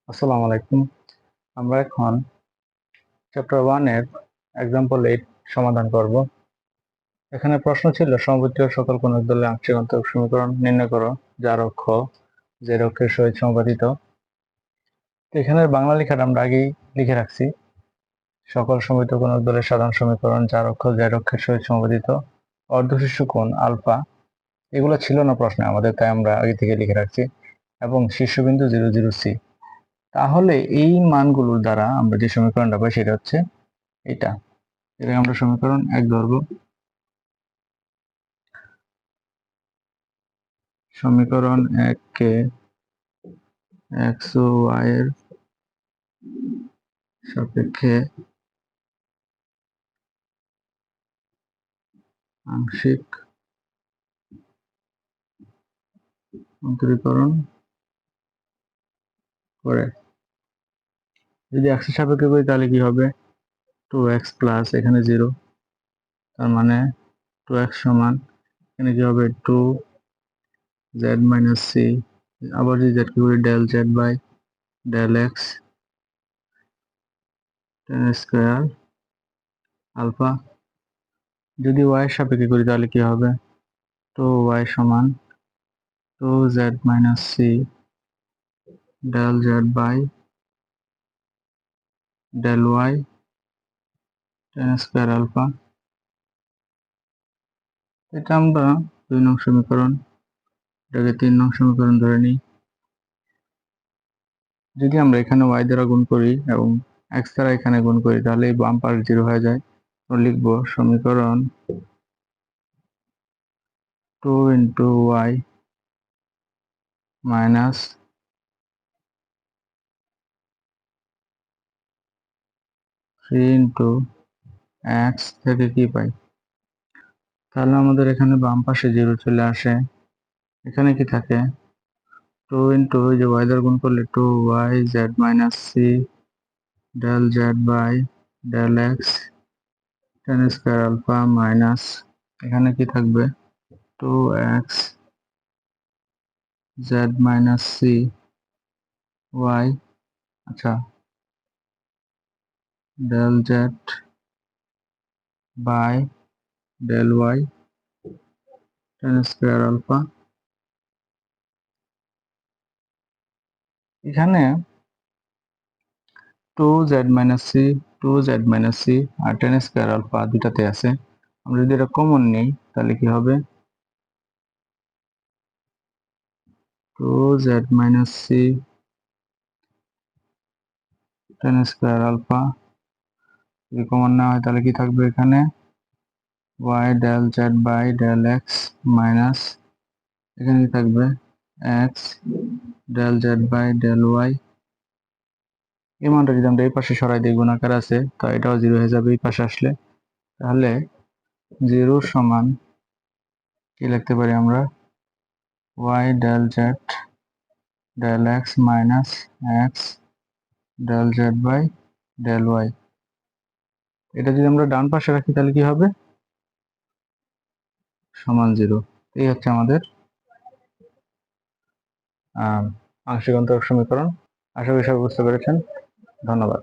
আসসালামু আলাইকুম। আমরা এখন চ্যাপ্টার 1 এর এক্সাম্পল 8 সমাধান করব। এখানে প্রশ্ন ছিল সমবর্তীয় সকল কোণের দলে আংশিক অন্তরক সমীকরণ নির্ণয় করো যার অক্ষ z অক্ষের সহিত সমাপতিত। এখানে বাংলা লেখাটা আমরা আগেই লিখে রাখছি। সকল সমবর্তীয় কোণের দলের সাধারণ সমীকরণ যার অক্ষ z অক্ষের সহিত সমাপতিত, অর্ধশীর্ষ কোণ আলফা, এগুলো ছিল না প্রশ্নে আমাদের, তাই আমরা আগে থেকে লিখে রাখছি, এবং শীর্ষবিন্দু 0 0 c। তাহলে এই মানগুলোর দ্বারা আমরা যে সমীকরণটা পাই সেটা হচ্ছে এটা। এটাকে আমরা সমীকরণ 1 ধরবো। সমীকরণ 1 কে x ও y এর সাপেক্ষে আংশিক অন্তরীকরণ করে। যদি x এর সাপেক্ষে করি তাহলে কি হবে? 2x প্লাস এখানে 0, তার মানে 2x সমান এখানে কি হবে? 2z minus c। আবার যদি z কে করি del z by del x tan square alpha. যদি y এর সাপেক্ষে করি তাহলে কি হবে? 2y সমান 2z minus c del z by del y tan square alpha. এটা আমরা 2 নং সমীকরণ, এটাকে 3 নং সমীকরণ ধরে নিই। যদি আমরা এখানে y দ্বারা গুণ করি এবং x দ্বারা এখানে গুণ করি তাহলে এই বাম পাশ 0 হয়ে যায়। তো লিখব সমীকরণ 2 into y minus 3 into x থেকে কি পাই? তাহলে আমাদের এখানে বাম পাশে 0 চলে আসে। এখানে কি থাকে? 2 ইন্টু ওই যে y দ্বারা গুণ করলে 2y z minus c del z by del x tan square alpha minus এখানে কি থাকবে? 2x z minus c y, আচ্ছা, del z by del y tan square alpha. এখানে 2z minus c 2z minus c আর tan square alpha দুটাতে আছে। আমরা যদি এটা কমন নেই তাহলে কি হবে? 2z minus c tan square alpha যদি কমন না হয় তাহলে কি থাকবে? এখানে y del z by del x minus এখানে কি থাকবে? x del z by del y। এই মানটা যদি আমরা এই পাশে সরাই দিই, গুণাকার আছে, তো এটাও 0 হয়ে যাবে এই পাশে আসলে। তাহলে 0 সমান কি লিখতে পারি আমরা? y del z del x minus x del z by del y। এটা যদি আমরা ডান পাশে রাখি তাহলে কি হবে? সমান 0। এই হচ্ছে আমাদের আংশিক অন্তরক সমীকরণ। আশা করি সবাই বুঝতে পেরেছেন। ধন্যবাদ।